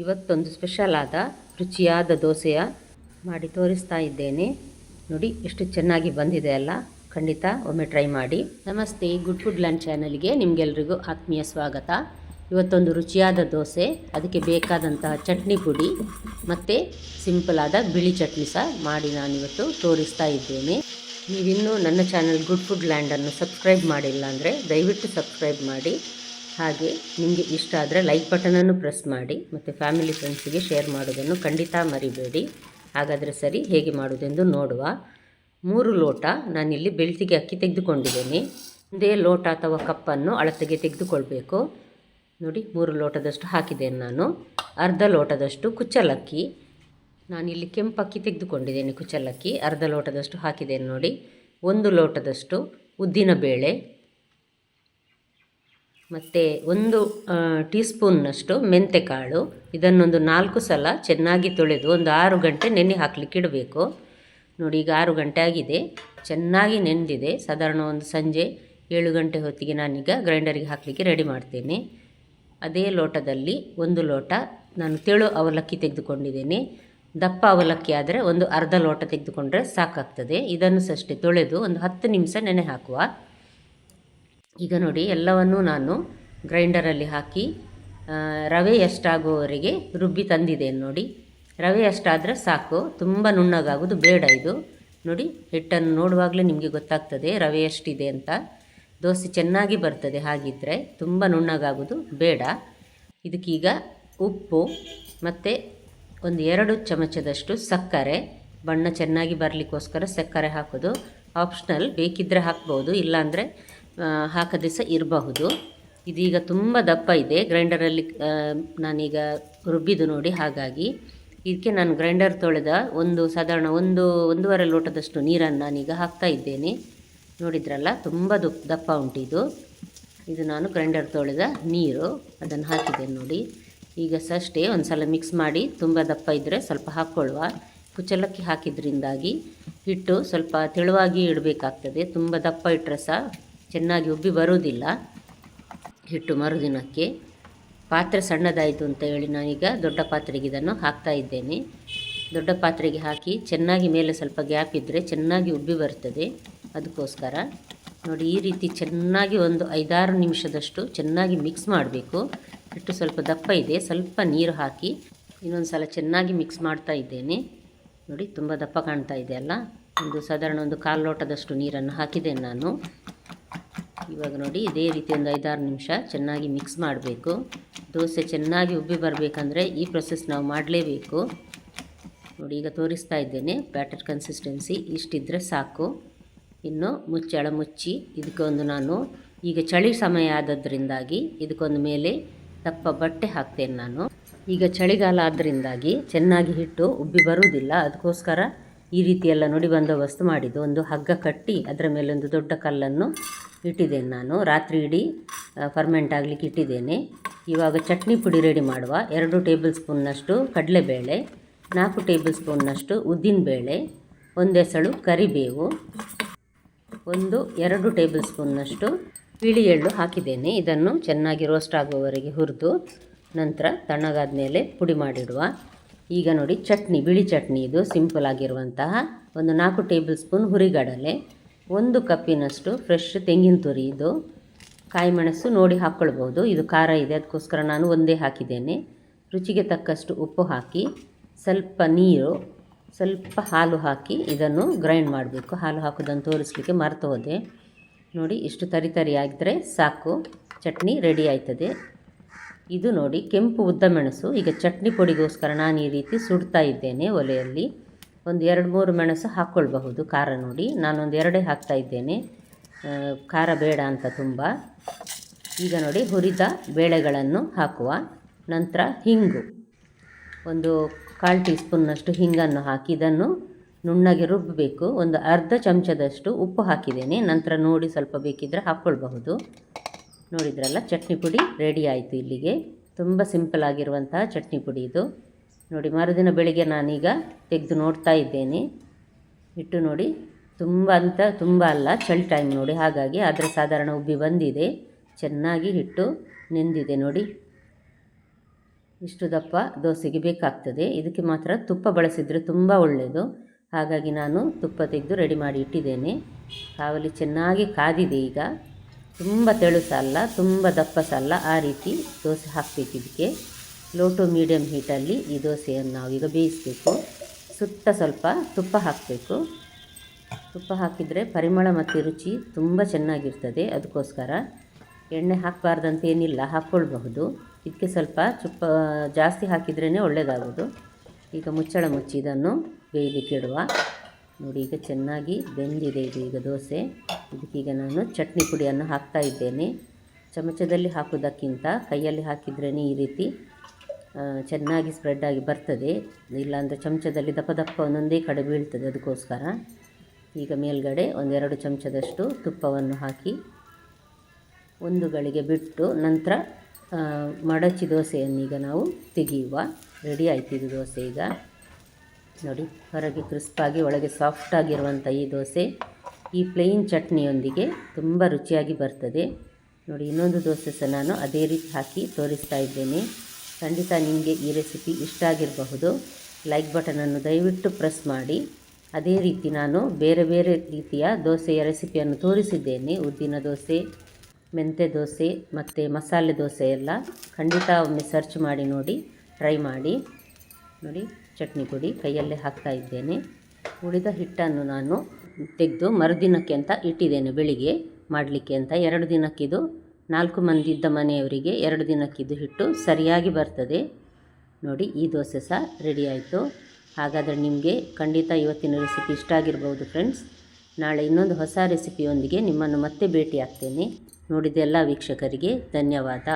ಇವತ್ತೊಂದು ಸ್ಪೆಷಲ್ ಆದ ರುಚಿಯಾದ ದೋಸೆಯ ಮಾಡಿ ತೋರಿಸ್ತಾ ಇದ್ದೇನೆ. ನೋಡಿ ಎಷ್ಟು ಚೆನ್ನಾಗಿ ಬಂದಿದೆ ಅಲ್ಲ. ಖಂಡಿತ ಒಮ್ಮೆ ಟ್ರೈ ಮಾಡಿ. ನಮಸ್ತೆ, ಗುಡ್ ಫುಡ್ ಲಂಚ್ ಚಾನಲ್ಗೆ ನಿಮಗೆಲ್ರಿಗೂ ಆತ್ಮೀಯ ಸ್ವಾಗತ. ಇವತ್ತೊಂದು ರುಚಿಯಾದ ದೋಸೆ, ಅದಕ್ಕೆ ಬೇಕಾದಂತಹ ಚಟ್ನಿ ಪುಡಿ ಮತ್ತು ಸಿಂಪಲ್ ಆದ ಬಿಳಿ ಚಟ್ನಿ ಸಹ ಮಾಡಿ ನಾನಿವತ್ತು ತೋರಿಸ್ತಾ ಇದ್ದೇನೆ. ನೀವಿನ್ನೂ ನನ್ನ ಚಾನಲ್ ಗುಡ್ ಫುಡ್ ಲ್ಯಾಂಡನ್ನು ಸಬ್ಸ್ಕ್ರೈಬ್ ಮಾಡಿಲ್ಲ ಅಂದರೆ ದಯವಿಟ್ಟು ಸಬ್ಸ್ಕ್ರೈಬ್ ಮಾಡಿ. ಹಾಗೆ ನಿಮಗೆ ಇಷ್ಟ ಆದರೆ ಲೈಕ್ ಬಟನನ್ನು ಪ್ರೆಸ್ ಮಾಡಿ ಮತ್ತು ಫ್ಯಾಮಿಲಿ ಫ್ರೆಂಡ್ಸಿಗೆ ಶೇರ್ ಮಾಡೋದನ್ನು ಖಂಡಿತ ಮರಿಬೇಡಿ. ಹಾಗಾದರೆ ಸರಿ, ಹೇಗೆ ಮಾಡೋದೆಂದು ನೋಡುವ. 3 ಲೋಟ ನಾನಿಲ್ಲಿ ಬೆಳ್ತಿಗೆ ಅಕ್ಕಿ ತೆಗೆದುಕೊಂಡಿದ್ದೇನೆ. ಒಂದೇ ಲೋಟ ಅಥವಾ ಕಪ್ಪನ್ನು ಅಳತೆಗೆ ತೆಗೆದುಕೊಳ್ಬೇಕು. ನೋಡಿ, 3 ಲೋಟದಷ್ಟು ಹಾಕಿದ್ದೇನೆ ನಾನು. ಅರ್ಧ ಲೋಟದಷ್ಟು ಕುಚ್ಚಲಕ್ಕಿ, ನಾನಿಲ್ಲಿ ಕೆಂಪಕ್ಕಿ ತೆಗೆದುಕೊಂಡಿದ್ದೇನೆ. ಕುಚ್ಚಲಕ್ಕಿ ಅರ್ಧ ಲೋಟದಷ್ಟು ಹಾಕಿದ್ದೇನೆ ನೋಡಿ. 1 ಲೋಟದಷ್ಟು ಉದ್ದಿನ ಬೇಳೆ ಮತ್ತು 1 ಟೀ ಸ್ಪೂನ್ನಷ್ಟು ಮೆಂತೆಕಾಳು. ಇದನ್ನೊಂದು 4 ಸಲ ಚೆನ್ನಾಗಿ ತೊಳೆದು ಒಂದು 6 ಗಂಟೆ ನೆನೆ ಹಾಕಲಿಕ್ಕೆ ಇಡಬೇಕು. ನೋಡಿ, ಈಗ 6 ಗಂಟೆ ಆಗಿದೆ, ಚೆನ್ನಾಗಿ ನೆನೆದಿದೆ. ಸಾಧಾರಣ ಒಂದು ಸಂಜೆ 7 ಗಂಟೆ ಹೊತ್ತಿಗೆ ನಾನೀಗ ಗ್ರೈಂಡರಿಗೆ ಹಾಕಲಿಕ್ಕೆ ರೆಡಿ ಮಾಡ್ತೇನೆ. ಅದೇ ಲೋಟದಲ್ಲಿ 1 ಲೋಟ ನಾನು ತೆಳು ಅವಲಕ್ಕಿ ತೆಗೆದುಕೊಂಡಿದ್ದೇನೆ. ದಪ್ಪ ಅವಲಕ್ಕಿ ಆದರೆ ಒಂದು ಅರ್ಧ ಲೋಟ ತೆಗೆದುಕೊಂಡ್ರೆ ಸಾಕಾಗ್ತದೆ. ಇದನ್ನು ಸಹ ಅಷ್ಟೇ ತೊಳೆದು ಒಂದು 10 ನಿಮಿಷ ನೆನೆ ಹಾಕುವ. ಈಗ ನೋಡಿ, ಎಲ್ಲವನ್ನೂ ನಾನು ಗ್ರೈಂಡರಲ್ಲಿ ಹಾಕಿ ರವೆ ಎಷ್ಟಾಗುವವರೆಗೆ ರುಬ್ಬಿ ತಂದಿದ್ದೇನೆ. ನೋಡಿ, ರವೆ ಎಷ್ಟಾದರೆ ಸಾಕು, ತುಂಬ ನುಣ್ಣಗಾಗೋದು ಬೇಡ. ಇದು ನೋಡಿ, ಹಿಟ್ಟನ್ನು ನೋಡುವಾಗಲೇ ನಿಮಗೆ ಗೊತ್ತಾಗ್ತದೆ ರವೆ ಎಷ್ಟಿದೆ ಅಂತ. ದೋಸೆ ಚೆನ್ನಾಗಿ ಬರ್ತದೆ ಹಾಗಿದ್ದರೆ, ತುಂಬ ನುಣ್ಣಗಾಗೋದು ಬೇಡ. ಇದಕ್ಕೀಗ ಉಪ್ಪು ಮತ್ತು ಒಂದು 2 ಚಮಚದಷ್ಟು ಸಕ್ಕರೆ, ಬಣ್ಣ ಚೆನ್ನಾಗಿ ಬರಲಿಕ್ಕೋಸ್ಕರ ಸಕ್ಕರೆ ಹಾಕೋದು ಆಪ್ಷನಲ್. ಬೇಕಿದ್ದರೆ ಹಾಕ್ಬೋದು, ಇಲ್ಲಾಂದರೆ ಹಾಕದೆ ಸಹ ಇರಬಹುದು. ಇದೀಗ ತುಂಬ ದಪ್ಪ ಇದೆ ಗ್ರೈಂಡರಲ್ಲಿ ನಾನೀಗ ರುಬ್ಬಿದ್ದು ನೋಡಿ. ಹಾಗಾಗಿ ಇದಕ್ಕೆ ನಾನು ಗ್ರೈಂಡರ್ ತೊಳೆದ ಸಾಧಾರಣ 1-1.5 ಲೋಟದಷ್ಟು ನೀರನ್ನು ನಾನೀಗ ಹಾಕ್ತಾ ಇದ್ದೇನೆ. ನೋಡಿದ್ರಲ್ಲ, ತುಂಬ ದಪ್ಪ ಉಂಟು ಇದು ನಾನು ಗ್ರೈಂಡರ್ ತೊಳೆದ ನೀರು, ಅದನ್ನು ಹಾಕಿದ್ದೇನೆ ನೋಡಿ. ಈಗ ಸಹ ಅಷ್ಟೇ ಒಂದು ಸಲ ಮಿಕ್ಸ್ ಮಾಡಿ. ತುಂಬ ದಪ್ಪ ಇದ್ದರೆ ಸ್ವಲ್ಪ ಹಾಕ್ಕೊಳ್ಳುವ. ಕುಚ್ಚಲಕ್ಕಿ ಹಾಕಿದ್ರಿಂದಾಗಿ ಹಿಟ್ಟು ಸ್ವಲ್ಪ ತೆಳುವಾಗಿ ಇಡಬೇಕಾಗ್ತದೆ. ತುಂಬ ದಪ್ಪ ಇಟ್ಟರೆ ಸಹ ಚೆನ್ನಾಗಿ ಉಬ್ಬಿ ಬರುವುದಿಲ್ಲ ಹಿಟ್ಟು ಮರುದಿನಕ್ಕೆ. ಪಾತ್ರೆ ಸಣ್ಣದಾಯಿತು ಅಂತ ಹೇಳಿ ನಾನೀಗ ದೊಡ್ಡ ಪಾತ್ರೆಗೆ ಇದನ್ನು ಹಾಕ್ತಾ ಇದ್ದೇನೆ. ದೊಡ್ಡ ಪಾತ್ರೆಗೆ ಹಾಕಿ ಚೆನ್ನಾಗಿ ಮೇಲೆ ಸ್ವಲ್ಪ ಗ್ಯಾಪ್ ಇದ್ದರೆ ಚೆನ್ನಾಗಿ ಉಬ್ಬಿ ಬರ್ತದೆ. ಅದಕ್ಕೋಸ್ಕರ ನೋಡಿ, ಈ ರೀತಿ ಚೆನ್ನಾಗಿ ಒಂದು 5-6 ನಿಮಿಷದಷ್ಟು ಚೆನ್ನಾಗಿ ಮಿಕ್ಸ್ ಮಾಡಬೇಕು. ಹಿಟ್ಟು ಸ್ವಲ್ಪ ದಪ್ಪ ಇದೆ, ಸ್ವಲ್ಪ ನೀರು ಹಾಕಿ ಇನ್ನೊಂದು ಸಲ ಚೆನ್ನಾಗಿ ಮಿಕ್ಸ್ ಮಾಡ್ತಾ ಇದ್ದೇನೆ. ನೋಡಿ, ತುಂಬ ದಪ್ಪ ಕಾಣ್ತಾ ಇದೆ ಅಲ್ಲ. ಸಾಧಾರಣ ಒಂದು 1/4 ಲೋಟದಷ್ಟು ನೀರನ್ನು ಹಾಕಿದ್ದೇನೆ ನಾನು. ಇವಾಗ ನೋಡಿ, ಇದೇ ರೀತಿ ಒಂದು 5-6 ನಿಮಿಷ ಚೆನ್ನಾಗಿ ಮಿಕ್ಸ್ ಮಾಡಬೇಕು. ದೋಸೆ ಚೆನ್ನಾಗಿ ಉಬ್ಬಿ ಬರಬೇಕಂದ್ರೆ ಈ ಪ್ರೊಸೆಸ್ ನಾವು ಮಾಡಲೇಬೇಕು. ನೋಡಿ, ಈಗ ತೋರಿಸ್ತಾ ಇದ್ದೇನೆ. ಬ್ಯಾಟರ್ ಕನ್ಸಿಸ್ಟೆನ್ಸಿ ಇಷ್ಟಿದ್ದರೆ ಸಾಕು. ಇನ್ನು ಮುಚ್ಚಳ ಮುಚ್ಚಿ ಇದಕ್ಕೊಂದು ನಾನು ಈಗ ಚಳಿ ಸಮಯ ಆದದ್ರಿಂದಾಗಿ ಇದಕ್ಕೊಂದು ಮೇಲೆ ದಪ್ಪ ಬಟ್ಟೆ ಹಾಕ್ತೇನೆ ನಾನು. ಈಗ ಚಳಿಗಾಲ ಆದ್ದರಿಂದಾಗಿ ಚೆನ್ನಾಗಿ ಹಿಟ್ಟು ಉಬ್ಬಿ ಬರುವುದಿಲ್ಲ. ಅದಕ್ಕೋಸ್ಕರ ಈ ರೀತಿಯೆಲ್ಲ ನೋಡಿ ಬಂದೋಬಸ್ತು ಮಾಡಿದ್ದು. ಒಂದು ಹಗ್ಗ ಕಟ್ಟಿ ಅದರ ಮೇಲೆ ಒಂದು ದೊಡ್ಡ ಕಲ್ಲನ್ನು ಇಟ್ಟಿದ್ದೇನೆ ನಾನು. ರಾತ್ರಿ ಇಡೀ ಫರ್ಮೆಂಟ್ ಆಗಲಿಕ್ಕೆ ಇಟ್ಟಿದ್ದೇನೆ. ಇವಾಗ ಚಟ್ನಿ ಪುಡಿ ರೆಡಿ ಮಾಡುವ. 2 ಟೇಬಲ್ ಸ್ಪೂನ್ನಷ್ಟು ಕಡಲೆಬೇಳೆ, 4 ಟೇಬಲ್ ಸ್ಪೂನ್ನಷ್ಟು ಉದ್ದಿನಬೇಳೆ, 1 ಎಸಳು ಕರಿಬೇವು, 2 ಟೇಬಲ್ ಸ್ಪೂನ್ನಷ್ಟು ಬಿಳಿ ಎಳ್ಳು ಹಾಕಿದ್ದೇನೆ. ಇದನ್ನು ಚೆನ್ನಾಗಿ ರೋಸ್ಟ್ ಆಗುವವರೆಗೆ ಹುರಿದು ನಂತರ ತಣ್ಣಗಾದ ಮೇಲೆ ಪುಡಿ ಮಾಡಿಡುವ. ಈಗ ನೋಡಿ, ಚಟ್ನಿ, ಬಿಳಿ ಚಟ್ನಿ ಇದು ಸಿಂಪಲ್ ಆಗಿರುವಂತಹ. 4 ಟೇಬಲ್ ಸ್ಪೂನ್ ಹುರಿಗಡಲೆ, 1 ಕಪ್ಪಿನಷ್ಟು ಫ್ರೆಶ್ ತೆಂಗಿನ ತುರಿ. ಇದು ಕಾಯಿ ಮೆಣಸು ನೋಡಿ ಹಾಕ್ಕೊಳ್ಬೋದು. ಇದು ಖಾರ ಇದೆ, ಅದಕ್ಕೋಸ್ಕರ ನಾನು ಒಂದೇ ಹಾಕಿದ್ದೇನೆ. ರುಚಿಗೆ ತಕ್ಕಷ್ಟು ಉಪ್ಪು ಹಾಕಿ, ಸ್ವಲ್ಪ ನೀರು, ಸ್ವಲ್ಪ ಹಾಲು ಹಾಕಿ ಇದನ್ನು ಗ್ರೈಂಡ್ ಮಾಡಬೇಕು. ಹಾಲು ಹಾಕೋದನ್ನು ತೋರಿಸಲಿಕ್ಕೆ ಮರೆತು ಹೋದೆ. ನೋಡಿ, ಇಷ್ಟು ತರಿ ಆಗಿದ್ದರೆ ಸಾಕು, ಚಟ್ನಿ ರೆಡಿ ಆಯ್ತದೆ. ಇದು ನೋಡಿ, ಕೆಂಪು ಉದ್ದ ಮೆಣಸು. ಈಗ ಚಟ್ನಿ ಪುಡಿಗೋಸ್ಕರ ನಾನು ಈ ರೀತಿ ಸುಡ್ತಾ ಇದ್ದೇನೆ ಒಲೆಯಲ್ಲಿ. ಒಂದು 2-3 ಮೆಣಸು ಹಾಕ್ಕೊಳ್ಬಹುದು ಖಾರ ನೋಡಿ. ನಾನೊಂದು 2 ಹಾಕ್ತಾ ಇದ್ದೇನೆ, ಖಾರ ಬೇಡ ಅಂತ ತುಂಬ. ಈಗ ನೋಡಿ, ಹುರಿದ ಬೇಳೆಗಳನ್ನು ಹಾಕುವ. ನಂತರ ಹಿಂಗು, ಒಂದು 1/4 ಟೀ ಸ್ಪೂನ್ನಷ್ಟು ಹಿಂಗನ್ನು ಹಾಕಿ ಇದನ್ನು ನುಣ್ಣಗೆ ರುಬ್ಬಬೇಕು. ಒಂದು ಅರ್ಧ ಚಮಚದಷ್ಟು ಉಪ್ಪು ಹಾಕಿದ್ದೇನೆ. ನಂತರ ನೋಡಿ ಸ್ವಲ್ಪ ಬೇಕಿದ್ದರೆ ಹಾಕ್ಕೊಳ್ಬಹುದು. ನೋಡಿದ್ರಲ್ಲ, ಚಟ್ನಿ ಪುಡಿ ರೆಡಿ ಆಯಿತು ಇಲ್ಲಿಗೆ. ತುಂಬ ಸಿಂಪಲ್ ಆಗಿರುವಂತಹ ಚಟ್ನಿ ಪುಡಿ ಇದು. ನೋಡಿ, ಮರುದಿನ ಬೆಳಿಗ್ಗೆ ನಾನೀಗ ತೆಗೆದು ನೋಡ್ತಾ ಇದ್ದೇನೆ. ಹಿಟ್ಟು ನೋಡಿ, ತುಂಬ ಅಲ್ಲ, ಚಳಿ ಟೈಮ್ ನೋಡಿ, ಹಾಗಾಗಿ ಆದರೆ ಸಾಧಾರಣ ಉಬ್ಬಿ ಬಂದಿದೆ. ಚೆನ್ನಾಗಿ ಹಿಟ್ಟು ನೆಂದಿದೆ ನೋಡಿ. ಇಷ್ಟು ದಪ್ಪ ದೋಸೆಗೆ ಬೇಕಾಗ್ತದೆ. ಇದಕ್ಕೆ ಮಾತ್ರ ತುಪ್ಪ ಬಳಸಿದರೆ ತುಂಬ ಒಳ್ಳೆಯದು. ಹಾಗಾಗಿ ನಾನು ತುಪ್ಪ ತೆಗೆದು ರೆಡಿ ಮಾಡಿ ಇಟ್ಟಿದ್ದೇನೆ. ಕಾವಲಿ ಚೆನ್ನಾಗಿ ಕಾದಿದೆ. ಈಗ ತುಂಬ ತೆಳು ಸಹ ಅಲ್ಲ, ತುಂಬ ದಪ್ಪ ಸಹ ಅಲ್ಲ, ಆ ರೀತಿ ದೋಸೆ ಹಾಕಬೇಕು. ಇದಕ್ಕೆ ಲೋ ಟು ಮೀಡಿಯಮ್ ಹೀಟಲ್ಲಿ ಈ ದೋಸೆಯನ್ನು ನಾವೀಗ ಬೇಯಿಸಬೇಕು. ಸುತ್ತ ಸ್ವಲ್ಪ ತುಪ್ಪ ಹಾಕಬೇಕು. ತುಪ್ಪ ಹಾಕಿದರೆ ಪರಿಮಳ ಮತ್ತು ರುಚಿ ತುಂಬ ಚೆನ್ನಾಗಿರ್ತದೆ. ಅದಕ್ಕೋಸ್ಕರ ಎಣ್ಣೆ ಹಾಕಬಾರ್ದಂತೇನಿಲ್ಲ, ಹಾಕ್ಕೊಳ್ಬಹುದು. ಇದಕ್ಕೆ ಸ್ವಲ್ಪ ತುಪ್ಪ ಜಾಸ್ತಿ ಹಾಕಿದ್ರೇ ಒಳ್ಳೆಯದಾಗೋದು. ಈಗ ಮುಚ್ಚಳ ಮುಚ್ಚಿ ಇದನ್ನು ಬೇಯಲಿಕ್ಕೆ ಇಡುವ. ನೋಡಿ, ಈಗ ಚೆನ್ನಾಗಿ ಬೆಂದಿದೆ ಇದು ಈಗ ದೋಸೆ. ಇದಕ್ಕೀಗ ನಾನು ಚಟ್ನಿ ಪುಡಿಯನ್ನು ಹಾಕ್ತಾ ಇದ್ದೇನೆ. ಚಮಚದಲ್ಲಿ ಹಾಕೋದಕ್ಕಿಂತ ಕೈಯಲ್ಲಿ ಹಾಕಿದ್ರೇ ಈ ರೀತಿ ಚೆನ್ನಾಗಿ ಸ್ಪ್ರೆಡ್ಡಾಗಿ ಬರ್ತದೆ. ಇಲ್ಲಾಂದರೆ ಚಮಚದಲ್ಲಿ ದಪ್ಪ ದಪ್ಪ ಒಂದೊಂದೇ ಕಡೆ ಬೀಳ್ತದೆ. ಅದಕ್ಕೋಸ್ಕರ ಈಗ ಮೇಲ್ಗಡೆ 1-2 ಚಮಚದಷ್ಟು ತುಪ್ಪವನ್ನು ಹಾಕಿ ಒಂದು ಗಳಿಗೆ ಬಿಟ್ಟು ನಂತರ ಮಡಚಿ ದೋಸೆಯನ್ನು ಈಗ ನಾವು ತೆಗೆಯುವ. ರೆಡಿ ಆಯ್ತು ಇದು ದೋಸೆ. ಈಗ ನೋಡಿ, ಹೊರಗೆ ಕ್ರಿಸ್ಪಾಗಿ ಒಳಗೆ ಸಾಫ್ಟಾಗಿರುವಂಥ ಈ ದೋಸೆ ಈ ಪ್ಲೇನ್ ಚಟ್ನಿಯೊಂದಿಗೆ ತುಂಬ ರುಚಿಯಾಗಿ ಬರ್ತದೆ. ನೋಡಿ, ಇನ್ನೊಂದು ದೋಸೆ ಸಹ ನಾನು ಅದೇ ರೀತಿ ಹಾಕಿ ತೋರಿಸ್ತಾ ಇದ್ದೇನೆ. ಖಂಡಿತ ನಿಮಗೆ ಈ ರೆಸಿಪಿ ಇಷ್ಟ ಆಗಿರಬಹುದು. ಲೈಕ್ ಬಟನನ್ನು ದಯವಿಟ್ಟು ಪ್ರೆಸ್ ಮಾಡಿ. ಅದೇ ರೀತಿ ನಾನು ಬೇರೆ ಬೇರೆ ರೀತಿಯ ದೋಸೆಯ ರೆಸಿಪಿಯನ್ನು ತೋರಿಸಿದ್ದೇನೆ. ಉದ್ದಿನ ದೋಸೆ, ಮೆಂತ್ಯ ದೋಸೆ ಮತ್ತು ಮಸಾಲೆ ದೋಸೆ ಎಲ್ಲ. ಖಂಡಿತ ಒಮ್ಮೆ ಸರ್ಚ್ ಮಾಡಿ ನೋಡಿ, ಟ್ರೈ ಮಾಡಿ. ನೋಡಿ, ಚಟ್ನಿ ಪುಡಿ ಕೈಯಲ್ಲೇ ಹಾಕ್ತಾ ಇದ್ದೇನೆ. ಉಳಿದ ಹಿಟ್ಟನ್ನು ನಾನು ತೆಗೆದು ಮರುದಿನಕ್ಕೆ ಅಂತ ಇಟ್ಟಿದ್ದೇನೆ, ಬೆಳಿಗ್ಗೆ ಮಾಡಲಿಕ್ಕೆ ಅಂತ. 2 ದಿನಕ್ಕಿದು 4 ಮಂದಿ ಇದ್ದ ಮನೆಯವರಿಗೆ 2 ದಿನಕ್ಕಿದು ಹಿಟ್ಟು ಸರಿಯಾಗಿ ಬರ್ತದೆ. ನೋಡಿ, ಈ ದೋಸೆ ಸಹ ರೆಡಿ ಆಯಿತು. ಹಾಗಾದರೆ ನಿಮಗೆ ಖಂಡಿತ ಇವತ್ತಿನ ರೆಸಿಪಿ ಇಷ್ಟ ಆಗಿರ್ಬೋದು ಫ್ರೆಂಡ್ಸ್. ನಾಳೆ ಇನ್ನೊಂದು ಹೊಸ ರೆಸಿಪಿಯೊಂದಿಗೆ ನಿಮ್ಮನ್ನು ಮತ್ತೆ ಭೇಟಿ ಆಗ್ತೇನೆ. ನೋಡಿದ ಎಲ್ಲ ವೀಕ್ಷಕರಿಗೆ ಧನ್ಯವಾದ.